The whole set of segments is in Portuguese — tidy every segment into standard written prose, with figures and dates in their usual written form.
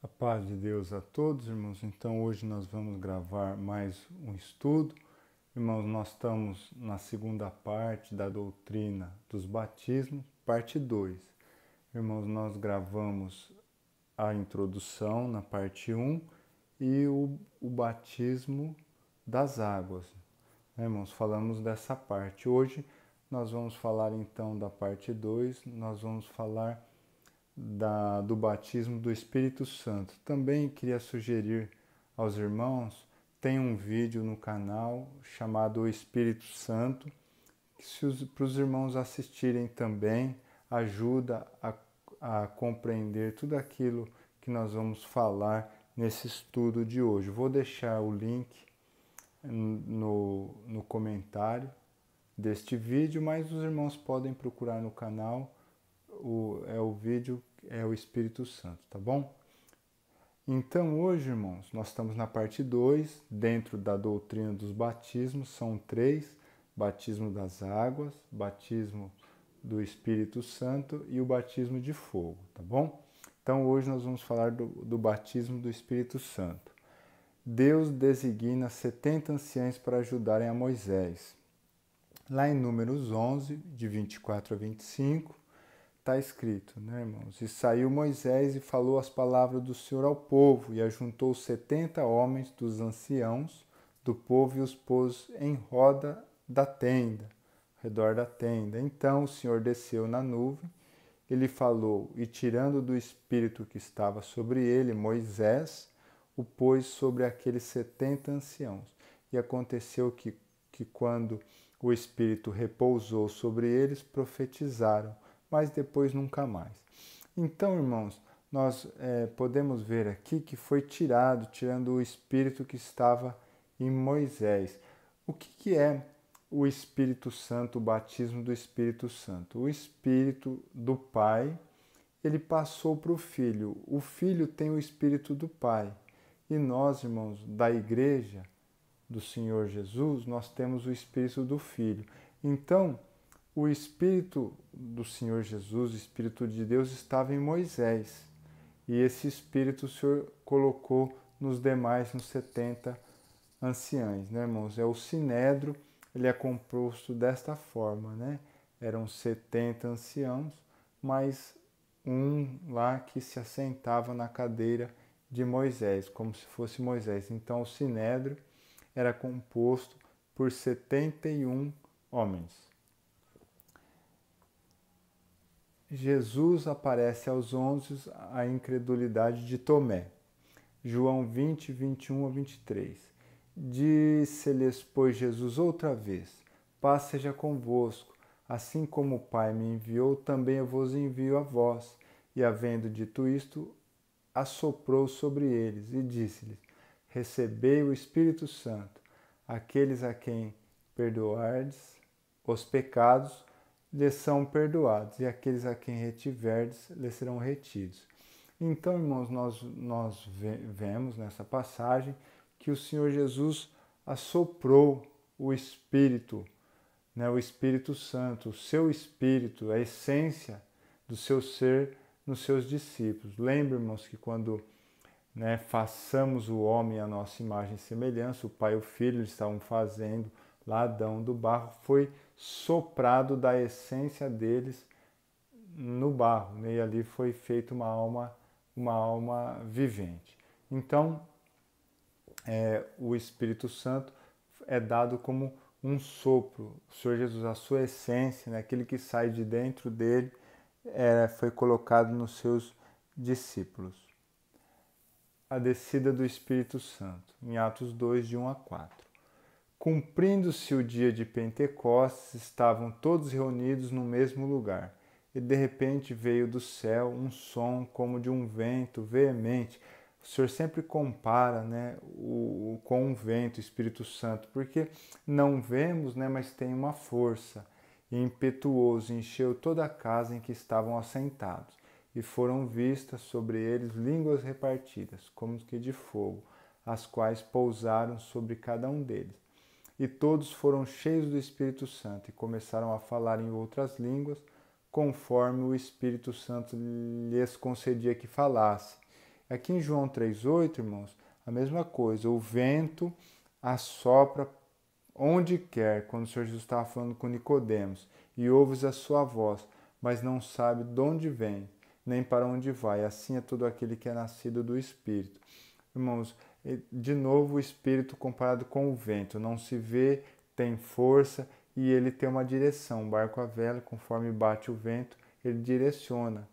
A paz de Deus a todos, irmãos. Então, hoje nós vamos gravar mais um estudo. Irmãos, nós estamos na segunda parte da doutrina dos batismos, parte 2. Irmãos, nós gravamos a introdução na parte 1 e o batismo das águas. Irmãos, falamos dessa parte. Hoje nós vamos falar então da parte 2, nós vamos falar do batismo do Espírito Santo. Também queria sugerir aos irmãos, tem um vídeo no canal chamado O Espírito Santo, que para os irmãos assistirem também, ajuda a compreender tudo aquilo que nós vamos falar nesse estudo de hoje. Vou deixar o link no comentário deste vídeo, mas os irmãos podem procurar no canal. O vídeo é o Espírito Santo, tá bom? Então hoje, irmãos, nós estamos na parte 2, dentro da doutrina dos batismos, são 3, batismo das águas, batismo do Espírito Santo e o batismo de fogo, tá bom? Então hoje nós vamos falar do batismo do Espírito Santo. Deus designa 70 anciãos para ajudarem a Moisés. Lá em Números 11, de 24 a 25, está escrito, né, irmãos? E saiu Moisés e falou as palavras do Senhor ao povo, e ajuntou 70 homens dos anciãos do povo e os pôs em roda da tenda, ao redor da tenda. Então o Senhor desceu na nuvem, ele falou, e tirando do espírito que estava sobre ele, Moisés o pôs sobre aqueles 70 anciãos. E aconteceu que quando o espírito repousou sobre eles, profetizaram, mas depois nunca mais. Então, irmãos, nós podemos ver aqui que foi tirando o Espírito que estava em Moisés. O que é o Espírito Santo, o batismo do Espírito Santo? O Espírito do Pai, ele passou para o Filho. O Filho tem o Espírito do Pai. E nós, irmãos, da Igreja do Senhor Jesus, nós temos o Espírito do Filho. Então, o Espírito do Senhor Jesus, o Espírito de Deus, estava em Moisés. E esse Espírito o Senhor colocou nos demais, nos 70 anciãos, né, irmãos? O Sinédrio, ele é composto desta forma, né? Eram 70 anciãos, mais um lá que se assentava na cadeira de Moisés, como se fosse Moisés. Então, o Sinédrio era composto por 71 homens. Jesus aparece aos 11 à incredulidade de Tomé. João 20, 21 a 23. Disse-lhes, pois, Jesus outra vez, paz seja convosco, assim como o Pai me enviou, também eu vos envio a vós. E havendo dito isto, assoprou sobre eles e disse-lhes, recebei o Espírito Santo. Aqueles a quem perdoardes os pecados, lhes são perdoados, e aqueles a quem retiverdes, lhes serão retidos. Então, irmãos, nós vemos nessa passagem que o Senhor Jesus assoprou o Espírito, né, o Espírito Santo, o seu Espírito, a essência do seu ser nos seus discípulos. Lembre, irmãos, que quando façamos o homem à nossa imagem e semelhança, o Pai e o Filho eles estavam fazendo lá Adão do barro, foi soprado da essência deles no barro, né? E ali foi feita uma alma vivente. Então, o Espírito Santo é dado como um sopro. O Senhor Jesus, a sua essência, né? Aquele que sai de dentro dele, foi colocado nos seus discípulos. A descida do Espírito Santo, em Atos 2, de 1 a 4. Cumprindo-se o dia de Pentecostes, estavam todos reunidos no mesmo lugar. E de repente veio do céu um som como de um vento veemente. O Senhor sempre compara, com um vento, o Espírito Santo, porque não vemos, mas tem uma força. E impetuoso encheu toda a casa em que estavam assentados. E foram vistas sobre eles línguas repartidas, como que de fogo, as quais pousaram sobre cada um deles. E todos foram cheios do Espírito Santo e começaram a falar em outras línguas, conforme o Espírito Santo lhes concedia que falasse. Aqui em João 3,8, irmãos, a mesma coisa. O vento assopra onde quer, quando o Senhor Jesus estava falando com Nicodemos, e ouves a sua voz, mas não sabe de onde vem, nem para onde vai. Assim é todo aquele que é nascido do Espírito. Irmãos, de novo o Espírito comparado com o vento, não se vê, tem força e ele tem uma direção. O barco à vela, conforme bate o vento, ele direciona.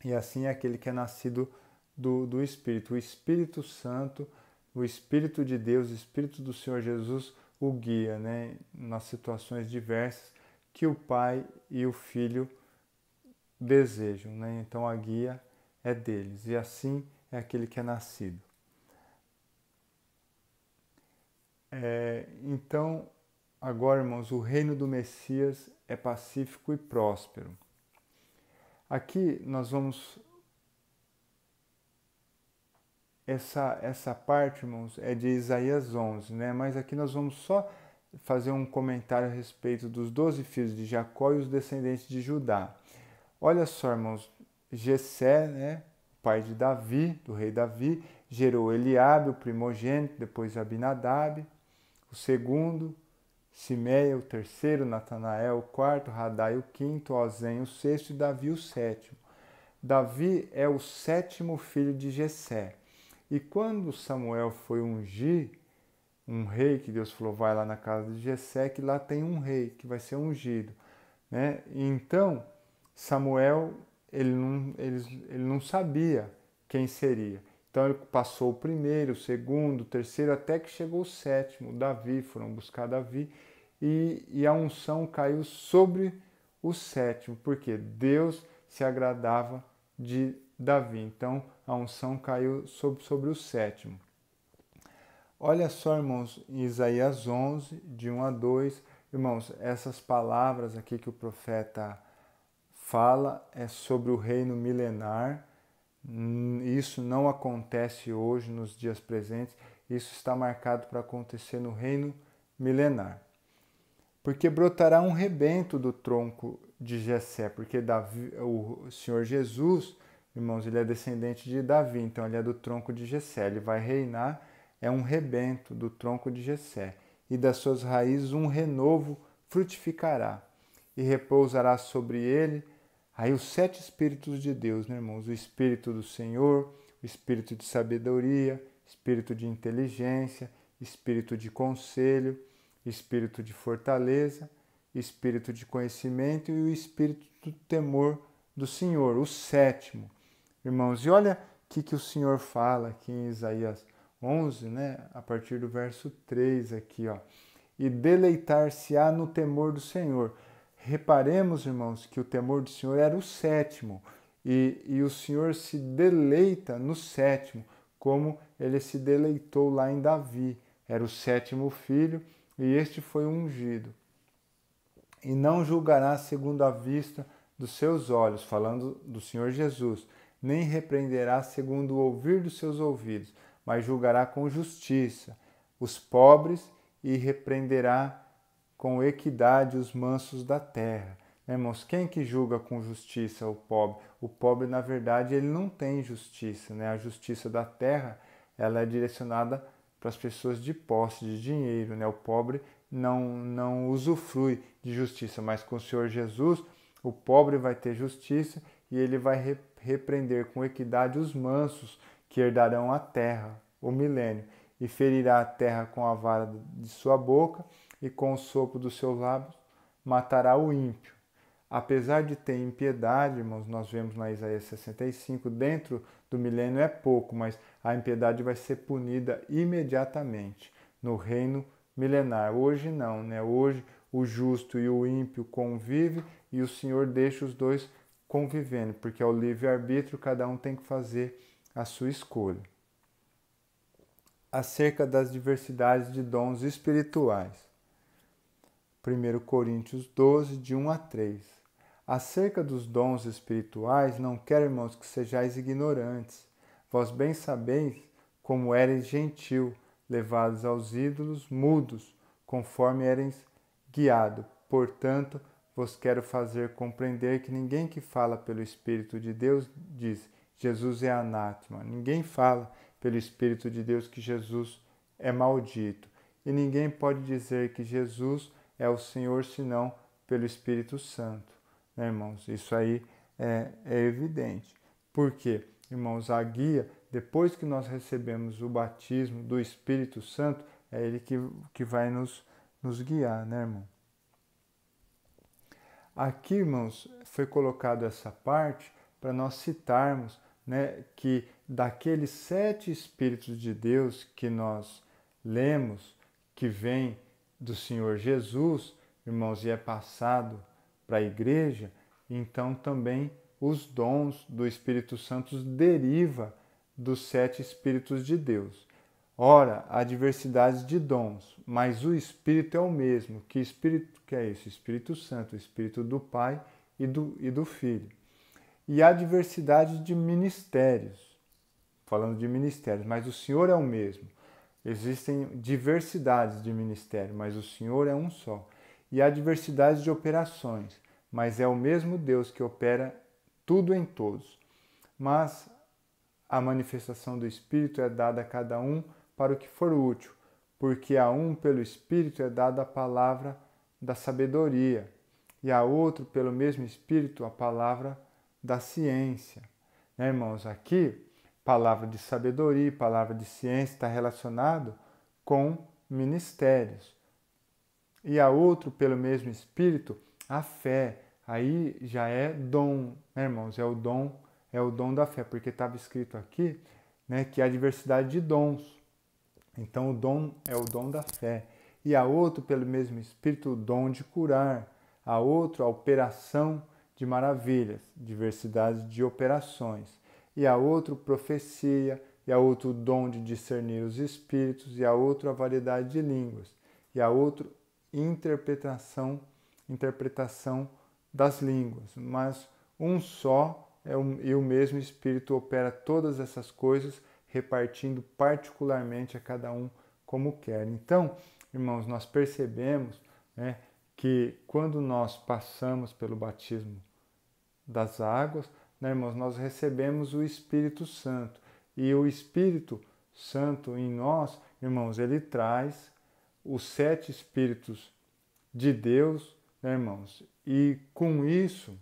E assim é aquele que é nascido do Espírito. O Espírito Santo, o Espírito de Deus, o Espírito do Senhor Jesus o guia, né, nas situações diversas que o Pai e o Filho desejam, né? Então a guia é deles. E assim é aquele que é nascido. Então, agora, irmãos, o reino do Messias é pacífico e próspero. Aqui nós vamos... Essa parte, irmãos, é de Isaías 11, né? Mas aqui nós vamos só fazer um comentário a respeito dos 12 filhos de Jacó e os descendentes de Judá. Olha só, irmãos, Jessé, né, pai de Davi, do rei Davi, gerou Eliabe, o primogênito, depois Abinadab, o segundo, Simeia, o terceiro, Natanael, o quarto, Radai, o quinto, Ozem, o sexto e Davi, o sétimo. Davi é o sétimo filho de Jessé. E quando Samuel foi ungir um rei, que Deus falou, vai lá na casa de Jessé, que lá tem um rei que vai ser ungido, né? E então, Samuel, ele não sabia quem seria. Então ele passou o primeiro, o segundo, o terceiro, até que chegou o sétimo, Davi, foram buscar Davi, e a unção caiu sobre o sétimo, porque Deus se agradava de Davi. Então a unção caiu sobre o sétimo. Olha só, irmãos, em Isaías 11, de 1 a 2, irmãos, essas palavras aqui que o profeta fala é sobre o reino milenar. Isso não acontece hoje, nos dias presentes, isso está marcado para acontecer no reino milenar. Porque brotará um rebento do tronco de Jessé, porque Davi, o Senhor Jesus, irmãos, ele é descendente de Davi, então ele é do tronco de Jessé, ele vai reinar, é um rebento do tronco de Jessé, e das suas raízes um renovo frutificará, e repousará sobre ele aí os 7 Espíritos de Deus, né, irmãos? O Espírito do Senhor, o Espírito de sabedoria, Espírito de inteligência, Espírito de conselho, Espírito de fortaleza, Espírito de conhecimento e o Espírito do temor do Senhor, o sétimo. Irmãos, e olha o que o Senhor fala aqui em Isaías 11, né? A partir do verso 3 aqui, ó. E deleitar-se-á no temor do Senhor. Reparemos, irmãos, que o temor do Senhor era o sétimo. E o Senhor se deleita no sétimo, como ele se deleitou lá em Davi. Era o sétimo filho e este foi ungido. E não julgará segundo a vista dos seus olhos, falando do Senhor Jesus, nem repreenderá segundo o ouvir dos seus ouvidos, mas julgará com justiça os pobres e repreenderá com equidade os mansos da terra. Irmãos, quem que julga com justiça o pobre? O pobre, na verdade, ele não tem justiça, né? A justiça da terra, ela é direcionada para as pessoas de posse, de dinheiro, né? O pobre não usufrui de justiça, mas com o Senhor Jesus, o pobre vai ter justiça e ele vai repreender com equidade os mansos que herdarão a terra, o milênio, e ferirá a terra com a vara de sua boca e com o sopro dos seus lábios matará o ímpio. Apesar de ter impiedade, irmãos, nós vemos na Isaías 65, dentro do milênio é pouco, mas a impiedade vai ser punida imediatamente no reino milenar. Hoje não, né? Hoje o justo e o ímpio convivem e o Senhor deixa os dois convivendo, porque é o livre-arbítrio, cada um tem que fazer a sua escolha. Acerca das diversidades de dons espirituais. 1 Coríntios 12, de 1 a 3. Acerca dos dons espirituais, não quero, irmãos, que sejais ignorantes. Vós bem sabeis como éreis gentil, levados aos ídolos, mudos, conforme éreis guiado. Portanto, vos quero fazer compreender que ninguém que fala pelo Espírito de Deus diz, Jesus é anátema. Ninguém fala pelo Espírito de Deus que Jesus é maldito. E ninguém pode dizer que Jesus é o Senhor senão pelo Espírito Santo, né, irmãos? Isso aí é evidente. Por quê? Irmãos, a guia, depois que nós recebemos o batismo do Espírito Santo, é Ele que vai nos guiar, né, irmão? Aqui, irmãos, foi colocado essa parte para nós citarmos, né, que daqueles 7 Espíritos de Deus que nós lemos, que vem do Senhor Jesus, irmãos, e é passado para a igreja, então também os dons do Espírito Santo deriva dos 7 Espíritos de Deus. Ora, há diversidade de dons, mas o Espírito é o mesmo. Que Espírito que é esse? Espírito Santo, o Espírito do Pai e do Filho. E há diversidade de ministérios, falando de ministérios, mas o Senhor é o mesmo. Existem diversidades de ministérios, mas o Senhor é um só. E há diversidade de operações, mas é o mesmo Deus que opera tudo em todos. Mas a manifestação do Espírito é dada a cada um para o que for útil, porque a um pelo Espírito é dada a palavra da sabedoria, e a outro pelo mesmo Espírito a palavra da ciência. Né, irmãos? Aqui, palavra de sabedoria e palavra de ciência está relacionado com ministérios. E a outro pelo mesmo Espírito a fé. Aí já é dom, né, irmãos? É o dom da fé, porque estava escrito aqui, né, que há diversidade de dons. Então o dom é o dom da fé. E a outro, pelo mesmo Espírito, o dom de curar. A outro, a operação de maravilhas, diversidade de operações. E a outro, profecia. E a outro, o dom de discernir os espíritos. E a outro, a variedade de línguas. E a outro, interpretação das línguas. Mas um só e o mesmo Espírito opera todas essas coisas, repartindo particularmente a cada um como quer. Então, irmãos, nós percebemos, né, que quando nós passamos pelo batismo das águas, né, irmãos, nós recebemos o Espírito Santo. E o Espírito Santo em nós, irmãos, ele traz os 7 Espíritos de Deus, né, irmãos? E com isso,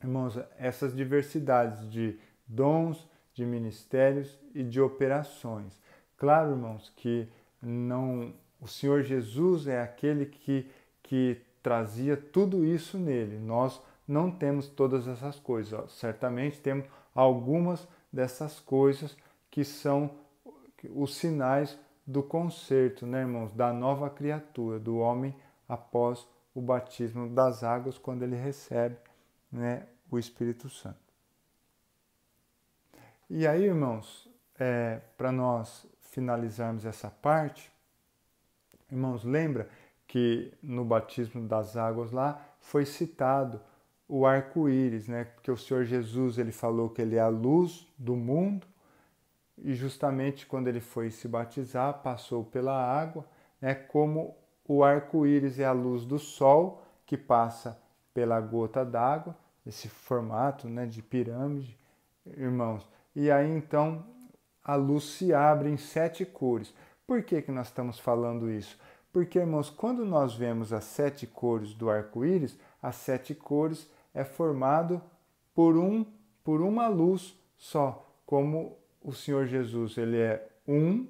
irmãos, essas diversidades de dons, de ministérios e de operações. Claro, irmãos, que o Senhor Jesus é aquele que trazia tudo isso nele. Nós não temos todas essas coisas. Certamente temos algumas dessas coisas que são os sinais do concerto, né, irmãos, da nova criatura, do homem após o batismo das águas, quando ele recebe, né, o Espírito Santo. E aí, irmãos, para nós finalizarmos essa parte, irmãos, lembra que no batismo das águas lá foi citado o arco-íris, né? Porque o Senhor Jesus ele falou que ele é a luz do mundo e justamente quando ele foi se batizar passou pela água, né? Como o arco-íris é a luz do sol que passa pela gota d'água, esse formato, né, de pirâmide, irmãos. E aí então a luz se abre em 7 cores. Por que nós estamos falando isso? Porque, irmãos, quando nós vemos as 7 cores do arco-íris, as 7 cores é formado por uma luz só, como o Senhor Jesus, ele é um,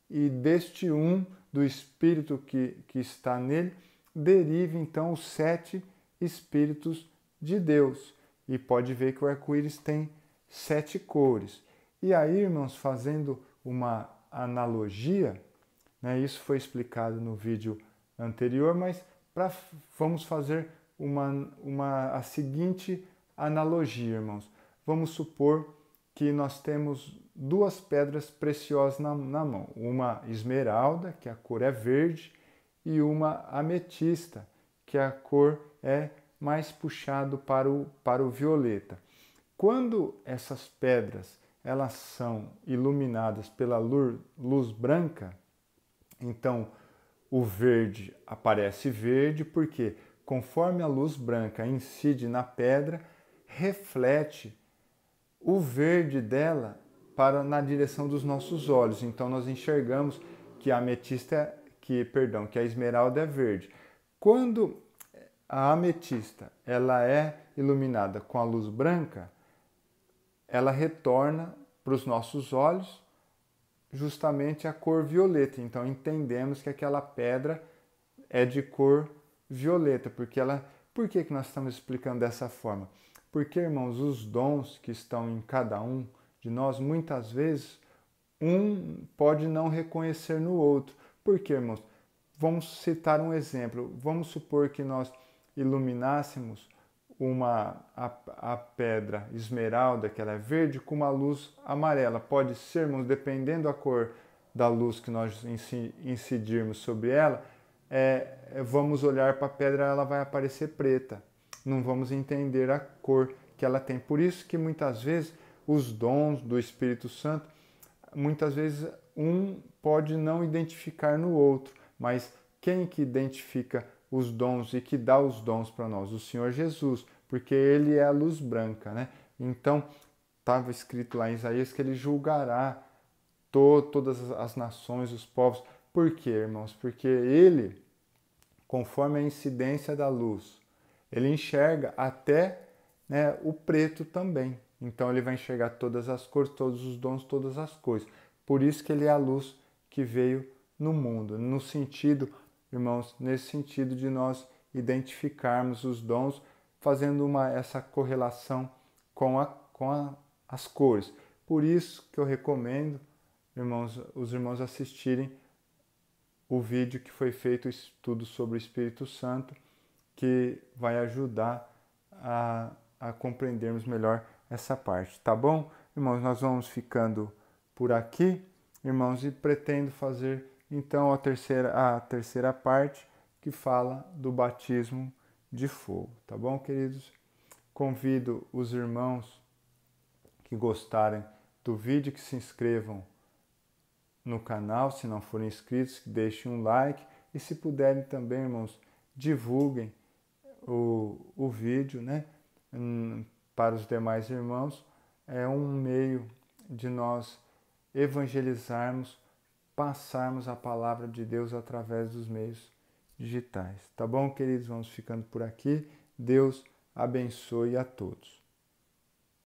e deste um, do Espírito que está nele, deriva então os 7 Espíritos de Deus. E pode ver que o arco-íris tem 7 cores. E aí, irmãos, fazendo uma analogia, né, isso foi explicado no vídeo anterior, mas vamos fazer a seguinte analogia, irmãos. Vamos supor que nós temos 2 pedras preciosas na mão. Uma esmeralda, que a cor é verde, e uma ametista, que a cor é mais puxado para o violeta. Quando essas pedras elas são iluminadas pela luz branca, então o verde aparece verde, porque conforme a luz branca incide na pedra, reflete o verde dela para na direção dos nossos olhos. Então nós enxergamos que a ametista, que a esmeralda é verde. Quando a ametista ela é iluminada com a luz branca, ela retorna para os nossos olhos justamente a cor violeta. Então entendemos que aquela pedra é de cor violeta, por que nós estamos explicando dessa forma? Porque, irmãos, os dons que estão em cada um de nós, muitas vezes, um pode não reconhecer no outro. Por quê, irmãos? Vamos citar um exemplo. Vamos supor que nós iluminássemos a pedra esmeralda, que ela é verde, com uma luz amarela. Pode ser, irmãos, dependendo da cor da luz que nós incidirmos sobre ela, vamos olhar para a pedra, ela vai aparecer preta. Não vamos entender a cor que ela tem. Por isso que muitas vezes os dons do Espírito Santo, muitas vezes um pode não identificar no outro, mas quem que identifica os dons e que dá os dons para nós? O Senhor Jesus, porque Ele é a luz branca, né? Então, estava escrito lá em Isaías que Ele julgará todas as nações, os povos. Por quê, irmãos? Porque Ele, conforme a incidência da luz, Ele enxerga até, né, o preto também. Então Ele vai enxergar todas as cores, todos os dons, todas as coisas. Por isso que Ele é a luz que veio no mundo. No sentido, irmãos, nesse sentido de nós identificarmos os dons, fazendo essa correlação com as cores. Por isso que eu recomendo, irmãos, os irmãos assistirem o vídeo que foi feito, o estudo sobre o Espírito Santo, que vai ajudar a compreendermos melhor essa parte, tá bom? Irmãos, nós vamos ficando por aqui, irmãos, e pretendo fazer então a terceira parte, que fala do batismo de fogo, tá bom, queridos? Convido os irmãos que gostarem do vídeo que se inscrevam no canal, se não forem inscritos, que deixem um like e, se puderem também, irmãos, divulguem o vídeo, né, para os demais irmãos. É um meio de nós evangelizarmos, passarmos a palavra de Deus através dos meios digitais. Tá bom, queridos? Vamos ficando por aqui. Deus abençoe a todos.